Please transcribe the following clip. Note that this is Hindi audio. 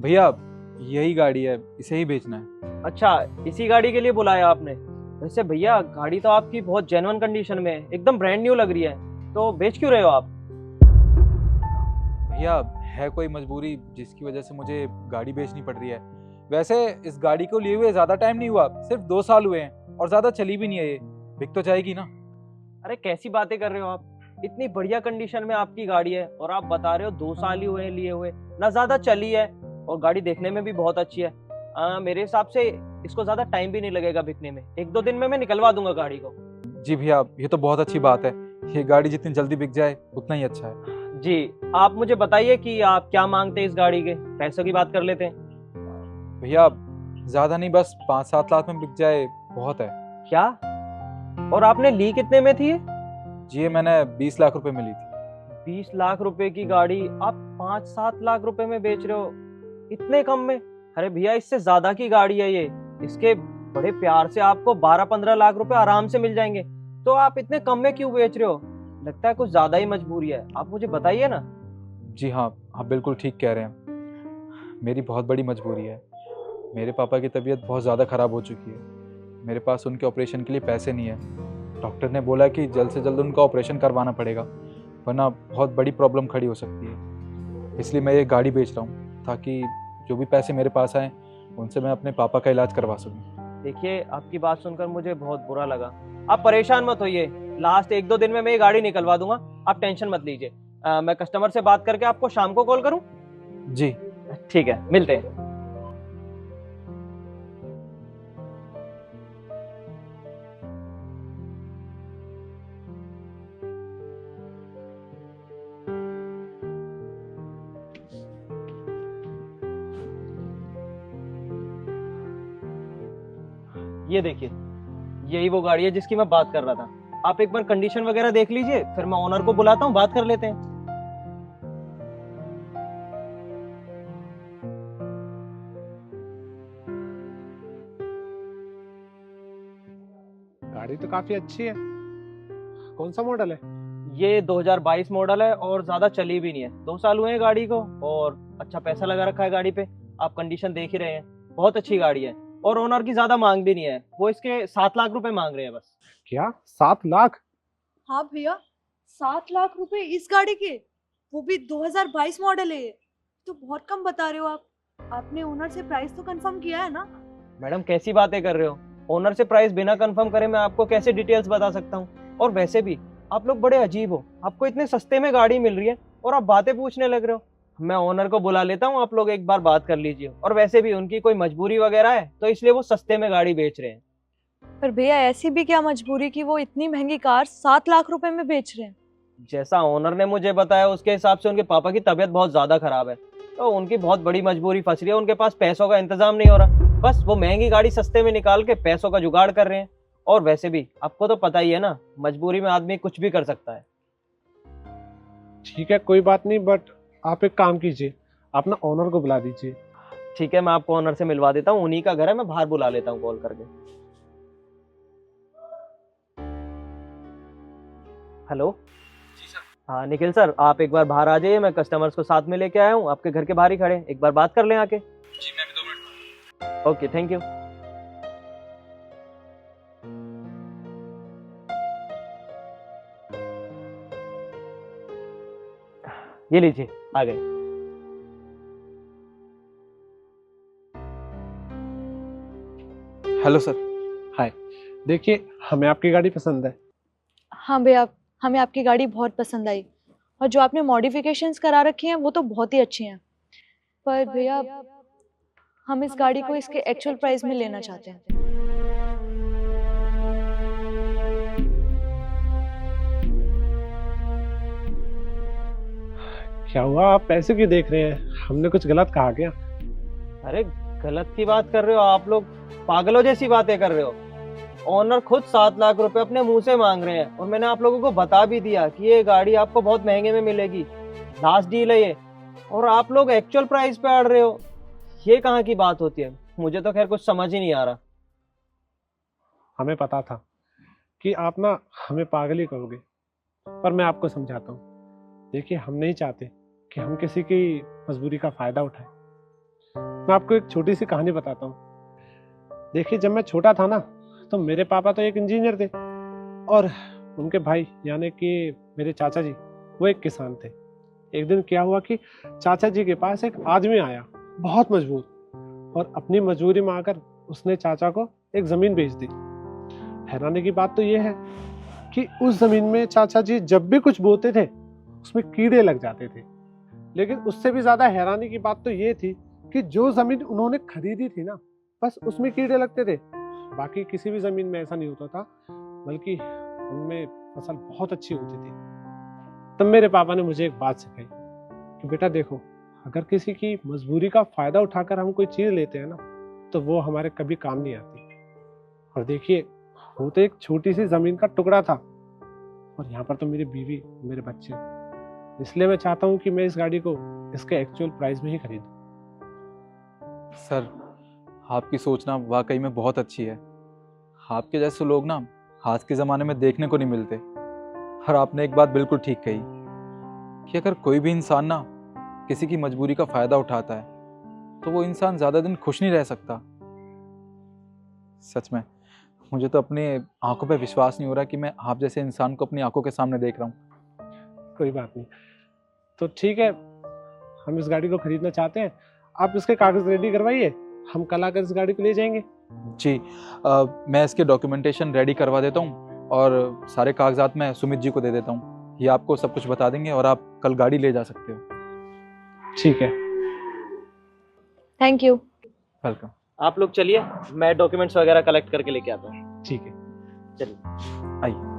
भैया यही गाड़ी है, इसे ही बेचना है। अच्छा, इसी गाड़ी के लिए बुलाया आपने? वैसे भैया गाड़ी तो आपकी बहुत जेन्युइन कंडीशन में है, एकदम ब्रांड न्यू लग रही है, तो बेच क्यों रहे हो आप? भैया है कोई मजबूरी जिसकी वजह से मुझे गाड़ी बेचनी पड़ रही है। वैसे इस गाड़ी को लिए हुए ज्यादा टाइम नहीं हुआ, सिर्फ 2 साल हुए हैं और ज्यादा चली भी नहीं है। ये बिक तो जाएगी ना। अरे कैसी बातें कर रहे हो आप? इतनी बढ़िया कंडीशन में आपकी गाड़ी है और आप बता रहे हो 2 साल ही हुए हैं लिए हुए, ना ज्यादा चली है और गाड़ी देखने में भी बहुत अच्छी है। मेरे हिसाब से इसको ज्यादा टाइम भी नहीं लगेगा बिकने में, 1-2 दिन में मैं निकलवा दूंगा गाड़ी को। जी भैया, ये तो बहुत अच्छी बात है। ये गाड़ी जितनी जल्दी बिक जाए उतना ही अच्छा है। जी, आप मुझे बताइए कि आप क्या मांगते हैं इस गाड़ी के, पैसों की बात कर लेते हैं। भैया ज्यादा नहीं, बस 5-7 लाख में बिक जाए बहुत है। क्या? और आपने ली कितने में थी ये? जी ये मैंने 20 लाख रुपए में ली थी। 20 लाख रुपए की गाड़ी आप 5-7 लाख रुपए में बेच रहे हो, इतने कम में? अरे भैया इससे ज्यादा की गाड़ी है ये, इसके बड़े प्यार से आपको 12-15 लाख रुपए आराम से मिल जाएंगे, तो आप इतने कम में क्यों बेच रहे हो? लगता है कुछ ज्यादा ही मजबूरी है, आप मुझे बताइए ना। जी हाँ, आप बिल्कुल ठीक कह रहे हैं। मेरी बहुत बड़ी मजबूरी है। मेरे पापा की तबीयत बहुत ज़्यादा ख़राब हो चुकी है। मेरे पास उनके ऑपरेशन के लिए पैसे नहीं है। डॉक्टर ने बोला कि जल्द से जल्द उनका ऑपरेशन करवाना पड़ेगा, वरना बहुत बड़ी प्रॉब्लम खड़ी हो सकती है। इसलिए मैं ये गाड़ी बेच रहा हूँ ताकि जो भी पैसे मेरे पास आएँ उनसे मैं अपने पापा का इलाज करवा सकूँ। देखिए आपकी बात सुनकर मुझे बहुत बुरा लगा, आप परेशान मत होइए, लास्ट 1-2 दिन में मैं ये गाड़ी निकलवा दूंगा, आप टेंशन मत लीजिए। मैं कस्टमर से बात करके आपको शाम को कॉल करूं? जी ठीक है, मिलते हैं। ये देखिए, यही वो गाड़ी है जिसकी मैं बात कर रहा था। आप एक बार कंडीशन वगैरह देख लीजिए, फिर मैं ओनर को बुलाता हूँ, बात कर लेते हैं। गाड़ी तो काफी अच्छी है। कौन सा मॉडल है? ये 2022 मॉडल है और ज्यादा चली भी नहीं है, 2 साल हुए हैं गाड़ी को और अच्छा पैसा लगा रखा है गाड़ी पे। आप कंडीशन देख ही रहे हैं, बहुत अच्छी गाड़ी है और ओनर की ज्यादा मांग भी नहीं है, वो इसके 7 लाख रुपए मांग रहे हैं बस। क्या 7 लाख? हाँ भैया, 7 लाख रुपए इस गाड़ी के, वो भी 2022 मॉडल है ये। तो बहुत कम बता रहे हो आप। आपने ओनर से प्राइस तो कंफर्म किया है ना? मैडम कैसी बातें कर रहे हो? ओनर से प्राइस बिना कंफर्म करे मैं आपको कैसे डिटेल्स बता सकता हूँ? और वैसे भी आप लोग बड़े अजीब हो, आपको इतने सस्ते में गाड़ी मिल रही है और आप बातें पूछने लग रहे हो। मैं ओनर को बुला लेता हूँ, आप लोग एक बार बात कर लीजिए। और वैसे भी उनकी कोई मजबूरी वगैरह है तो इसलिए वो सस्ते में गाड़ी बेच रहे हैं। पर भैया ऐसी भी क्या मजबूरी कि वो इतनी महंगी कार 7 लाख रुपए में बेच रहे हैं? जैसा ओनर ने मुझे बताया उसके हिसाब से उनके पापा की तबीयत बहुत ज्यादा खराब है, तो उनकी बहुत बड़ी मजबूरी फंस रही है, उनके पास पैसों का इंतजाम नहीं हो रहा, बस वो महंगी गाड़ी सस्ते में निकाल के पैसों का जुगाड़ कर रहे हैं। और वैसे भी आपको तो पता ही है ना, मजबूरी में आदमी कुछ भी कर सकता है। ठीक है, कोई बात नहीं, बट आप एक काम कीजिए, अपना ओनर को बुला दीजिए। ठीक है, मैं आपको ओनर से मिलवा देता हूँ, उन्हीं का घर है, मैं बाहर बुला लेता हूँ कॉल करके। हेलो। जी सर। हाँ निखिल सर, आप एक बार बाहर आ जाइए, मैं कस्टमर्स को साथ में लेके आया हूँ, आपके घर के बाहर ही खड़े हैं, एक बार बात कर लें आके। जी मैं भी 2 मिनट में। Okay, thank you. ये लीजिए, आ गए। Hello sir. हाय, देखिए हमें आपकी गाड़ी पसंद है। हाँ भैया, हमें आपकी गाड़ी बहुत पसंद आई और जो आपने मॉडिफिकेशंस करा रखी हैं वो तो बहुत ही अच्छी हैं। पर भैया हम इस गाड़ी को इसके एक्चुअल प्राइस में लेना चाहते हैं। क्या हुआ, आप पैसे क्यों देख रहे हैं? हमने कुछ गलत कहा क्या? अरे गलत की बात कर रहे हो आप लोग, पागलों जैसी बातें कर रहे हो। ओनर खुद 7 लाख रुपए अपने मुंह से मांग रहे हैं और मैंने आप लोगों को बता भी दिया कि ये गाड़ी आपको बहुत महंगे में मिलेगी, लास्ट डील है ये, और आप लोग एक्चुअल प्राइस पे अड़ रहे हो। ये कहाँ की बात होती है? मुझे तो खैर कुछ समझ ही नहीं आ रहा। हमें पता था कि आप ना हमें पागल ही कहोगे, पर मैं आपको समझाता हूँ। देखिए हम नहीं चाहते कि हम किसी की मजबूरी का फायदा उठाएं। मैं आपको एक छोटी सी कहानी बताता हूँ। देखिए, जब मैं छोटा था ना, तो मेरे पापा तो एक इंजीनियर थे और उनके भाई यानी कि मेरे चाचा जी, वो एक किसान थे। एक दिन क्या हुआ कि चाचा जी के पास एक आदमी आया, बहुत मजबूर, और अपनी मजबूरी में आकर उसने चाचा को एक जमीन बेच दी। हैरानी की बात तो ये है कि उस जमीन में चाचा जी जब भी कुछ बोते थे उसमें कीड़े लग जाते थे। लेकिन उससे भी ज्यादा हैरानी की बात तो ये थी कि जो जमीन उन्होंने खरीदी थी ना, बस उसमें कीड़े लगते थे, बाकी किसी भी जमीन में ऐसा नहीं होता था, बल्कि उनमें फसल बहुत अच्छी होती थी। तब मेरे पापा ने मुझे एक बात सिखाई कि बेटा देखो, अगर किसी की मजबूरी का फायदा उठाकर हम कोई चीज लेते हैं ना, तो वो हमारे कभी काम नहीं आती। और देखिए, वो तो एक छोटी सी जमीन का टुकड़ा था, और यहाँ पर तो मेरी बीवी, मेरे बच्चे, इसलिए मैं चाहता हूँ कि मैं इस गाड़ी को इसके एक्चुअल प्राइस में ही खरीदूं। सर, आपकी सोच ना वाकई में बहुत अच्छी है। आपके जैसे लोग ना आज के ज़माने में देखने को नहीं मिलते। और आपने एक बात बिल्कुल ठीक कही कि अगर कोई भी इंसान ना किसी की मजबूरी का फ़ायदा उठाता है तो वो इंसान ज़्यादा दिन खुश नहीं रह सकता। सच में मुझे तो अपने आंखों पे विश्वास नहीं हो रहा कि मैं आप जैसे इंसान को अपनी आंखों के सामने देख रहा हूँ। कोई बात नहीं, तो ठीक है, हम इस गाड़ी को खरीदना चाहते हैं। आप इसके कागज रेडी करवाइए, हम कल आकर इस गाड़ी को ले जाएंगे। जी, मैं इसके डॉक्यूमेंटेशन रेडी करवा देता हूँ और सारे कागजात मैं सुमित जी को दे देता हूँ। ये आपको सब कुछ बता देंगे और आप कल गाड़ी ले जा सकते हो। ठीक है, थैंक यू। वेलकम। आप लोग चलिए, मैं डॉक्यूमेंट्स वगैरह कलेक्ट करके लेके आता हूँ। ठीक है। चलिए। आइए।